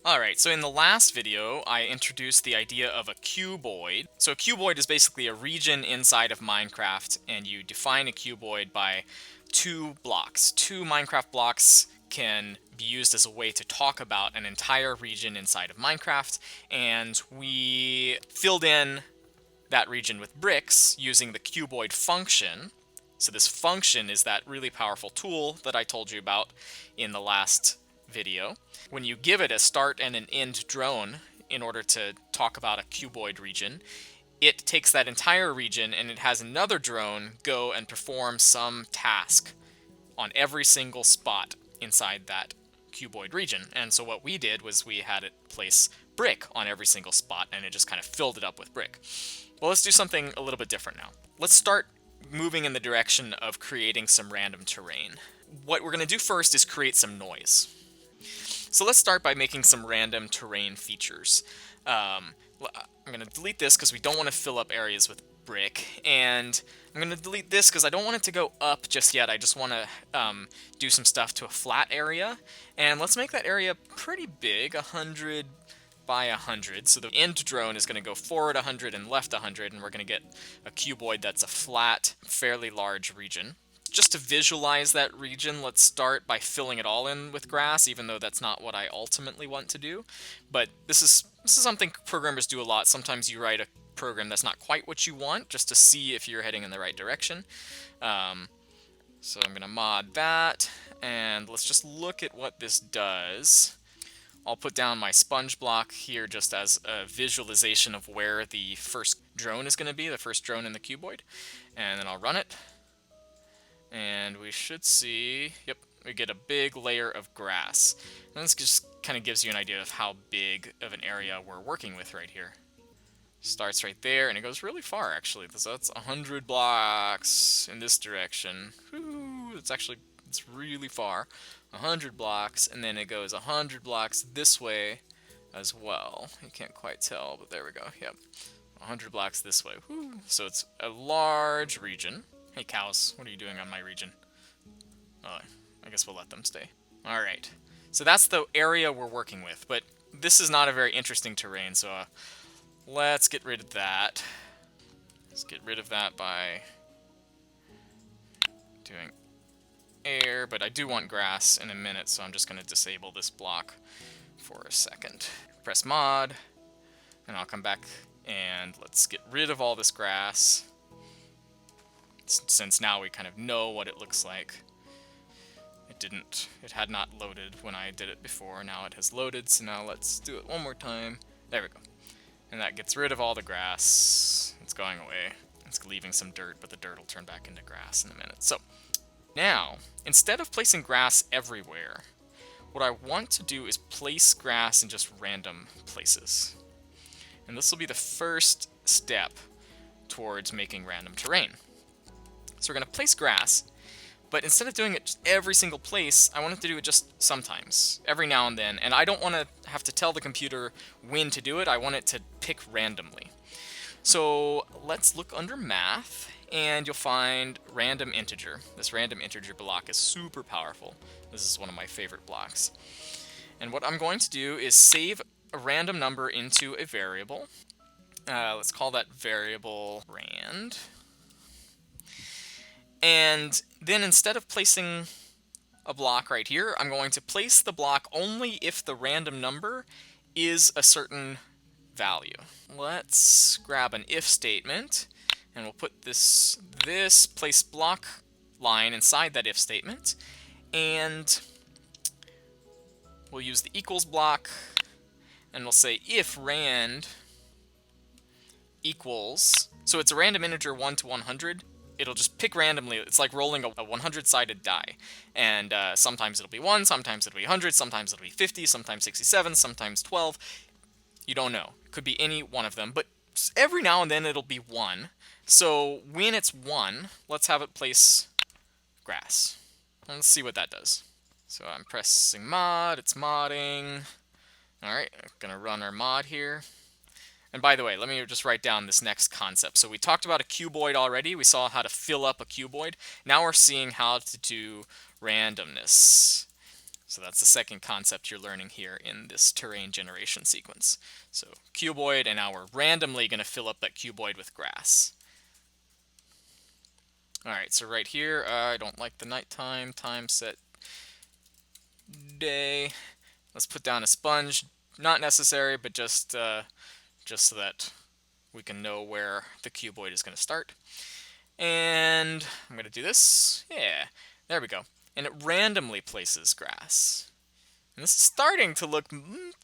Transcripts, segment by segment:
Alright, so in the last video, I introduced the idea of a cuboid. So a cuboid is basically a region inside of Minecraft, and you define a cuboid by two blocks. Two Minecraft blocks can be used as a way to talk about an entire region inside of Minecraft, and we filled in that region with bricks using the cuboid function. So this function is that really powerful tool that I told you about in the last video. When you give it a start and an end drone in order to talk about a cuboid region, it takes that entire region and it has another drone go and perform some task on every single spot inside that cuboid region. And so what we did was we had it place brick on every single spot, and it just kind of filled it up with brick. Well, let's do something a little bit different now. Let's start moving in the direction of creating some random terrain. What we're going to do first is create some noise. So let's start by making some random terrain features. I'm going to delete this because we don't want to fill up areas with brick, and I'm going to delete this because I don't want it to go up just yet. I just want to do some stuff to a flat area, and let's make that area pretty big, 100 by 100. So the end drone is going to go forward 100 and left 100, and we're going to get a cuboid that's a flat, fairly large region. Just to visualize that region, let's start by filling it all in with grass, even though that's not what I ultimately want to do. But this is something programmers do a lot. Sometimes you write a program that's not quite what you want, just to see if you're heading in the right direction. So I'm going to mod that, and let's just look at what this does. I'll put down my sponge block here just as a visualization of where the first drone is going to be, the first drone in the cuboid. And then I'll run it. And we should see, yep, we get a big layer of grass. And this just kind of gives you an idea of how big of an area we're working with right here. Starts right there, and it goes really far, actually. So that's 100 blocks in this direction. Whew, it's really far. 100 blocks, and then it goes 100 blocks this way as well. You can't quite tell, but there we go. Yep, 100 blocks this way. Whew. So it's a large region. Hey cows, what are you doing on my region? Oh, I guess we'll let them stay. Alright, so that's the area we're working with, but this is not a very interesting terrain, so let's get rid of that. Let's get rid of that by doing air, but I do want grass in a minute, so I'm just going to disable this block for a second. Press mod, and I'll come back and let's get rid of all this grass, since now we kind of know what it looks like. It had not loaded when I did it before. Now it has loaded, so now let's do it one more time. There we go. And that gets rid of all the grass. It's going away. It's leaving some dirt, but the dirt will turn back into grass in a minute. So now, instead of placing grass everywhere, what I want to do is place grass in just random places. And this will be the first step towards making random terrain. So we're going to place grass, but instead of doing it just every single place, I want it to do it just sometimes, every now and then. And I don't want to have to tell the computer when to do it. I want it to pick randomly. So let's look under math, and you'll find random integer. This random integer block is super powerful. This is one of my favorite blocks. And what I'm going to do is save a random number into a variable. Let's call that variable rand. And then instead of placing a block right here, I'm going to place the block only if the random number is a certain value. Let's grab an if statement, and we'll put this place block line inside that if statement, and we'll use the equals block, and we'll say if rand equals, so it's a random integer 1 to 100, it'll just pick randomly. It's like rolling a 100-sided die. And sometimes it'll be 1, sometimes it'll be 100, sometimes it'll be 50, sometimes 67, sometimes 12. You don't know. It could be any one of them, but every now and then it'll be 1. So when it's 1, let's have it place grass. Let's see what that does. So I'm pressing mod, it's modding. Alright, I'm gonna run our mod here. And by the way, let me just write down this next concept. So we talked about a cuboid already. We saw how to fill up a cuboid. Now we're seeing how to do randomness. So that's the second concept you're learning here in this terrain generation sequence. So cuboid, and now we're randomly going to fill up that cuboid with grass. Alright, so right here, I don't like the nighttime, time set day. Let's put down a sponge. Not necessary, but just so that we can know where the cuboid is going to start. And I'm going to do this. Yeah, there we go. And it randomly places grass. And this is starting to look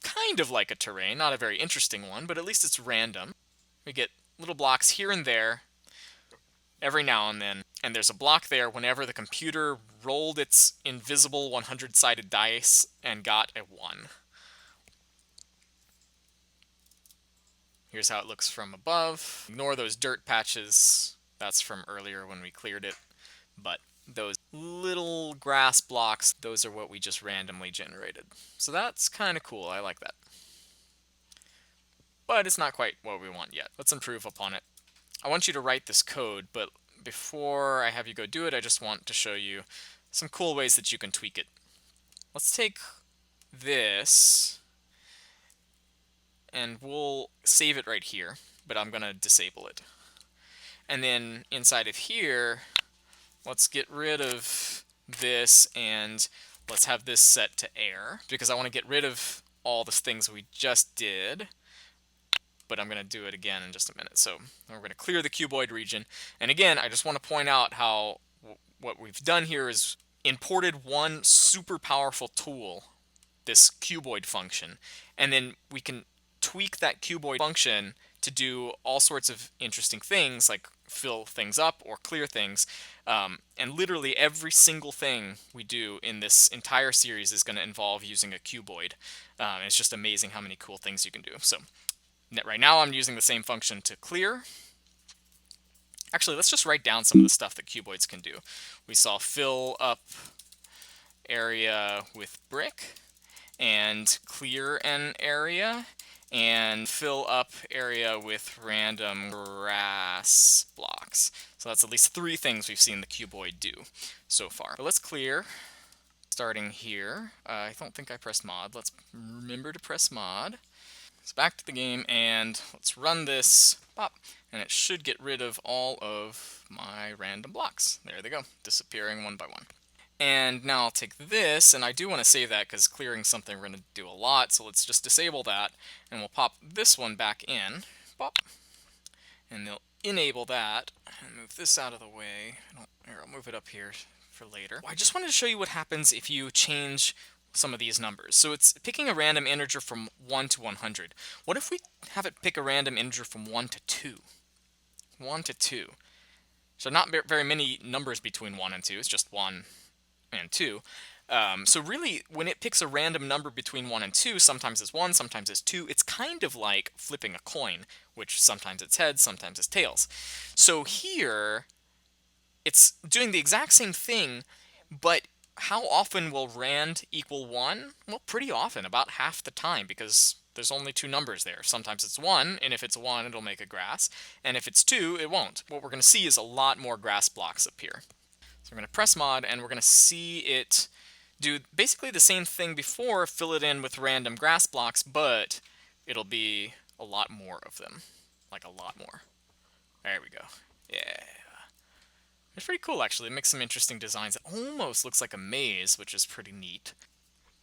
kind of like a terrain, not a very interesting one, but at least it's random. We get little blocks here and there every now and then, and there's a block there whenever the computer rolled its invisible 100-sided dice and got a 1. Here's how it looks from above. Ignore those dirt patches. That's from earlier when we cleared it. But those little grass blocks, those are what we just randomly generated. So that's kind of cool. I like that. But it's not quite what we want yet. Let's improve upon it. I want you to write this code, but before I have you go do it, I just want to show you some cool ways that you can tweak it. Let's take this, and we'll save it right here, but I'm going to disable it. And then inside of here, let's get rid of this, and let's have this set to air, because I want to get rid of all the things we just did. But I'm going to do it again in just a minute. So we're going to clear the cuboid region. And again, I just want to point out how what we've done here is imported one super powerful tool, this cuboid function, and then we can tweak that cuboid function to do all sorts of interesting things, like fill things up or clear things. And literally every single thing we do in this entire series is going to involve using a cuboid. And it's just amazing how many cool things you can do. So right now I'm using the same function to clear. Actually, let's just write down some of the stuff that cuboids can do. We saw fill up area with brick, and clear an area, and fill up area with random grass blocks. So that's at least 3 things we've seen the cuboid do so far. But let's clear, starting here. I don't think I pressed mod. Let's remember to press mod. So back to the game, and let's run this, pop, and it should get rid of all of my random blocks. There they go, disappearing one by one. And now I'll take this, and I do want to save that because clearing something we're going to do a lot, so let's just disable that, and we'll pop this one back in, pop, and they'll enable that, and move this out of the way. Here, I'll move it up here for later. I just wanted to show you what happens if you change some of these numbers. So it's picking a random integer from 1 to 100. What if we have it pick a random integer from 1 to 2? 1 to 2. So not very many numbers between 1 and 2. It's just 1 and 2. So really, when it picks a random number between 1 and 2, sometimes it's 1, sometimes it's 2. It's kind of like flipping a coin, which sometimes it's heads, sometimes it's tails. So here, it's doing the exact same thing, but how often will rand equal 1? Well, pretty often, about half the time, because there's only 2 numbers there. Sometimes it's 1, and if it's 1, it'll make a grass, and if it's 2, it won't. What we're going to see is a lot more grass blocks appear. So we're going to press mod, and we're going to see it do basically the same thing before, fill it in with random grass blocks, but it'll be a lot more of them. Like a lot more. There we go. Yeah. It's pretty cool, actually. It makes some interesting designs. It almost looks like a maze, which is pretty neat.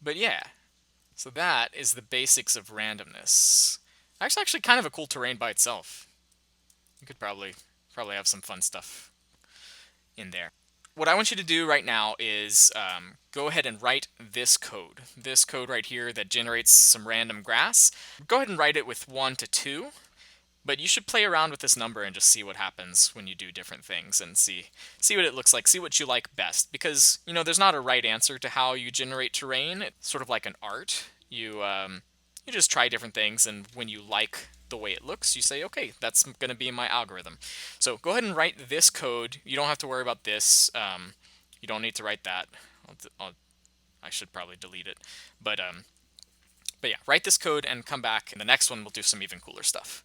But yeah, so that is the basics of randomness. Actually kind of a cool terrain by itself. You could probably have some fun stuff in there. What I want you to do right now is go ahead and write this code. This code right here that generates some random grass. Go ahead and write it with 1 to 2. But you should play around with this number and just see what happens when you do different things and see what it looks like, see what you like best. Because, you know, there's not a right answer to how you generate terrain. It's sort of like an art. You just try different things, and when you like the way it looks, you say, okay, that's going to be my algorithm. So go ahead and write this code. You don't have to worry about this. You don't need to write that. I should probably delete it. But yeah, write this code and come back. In the next one, we'll do some even cooler stuff.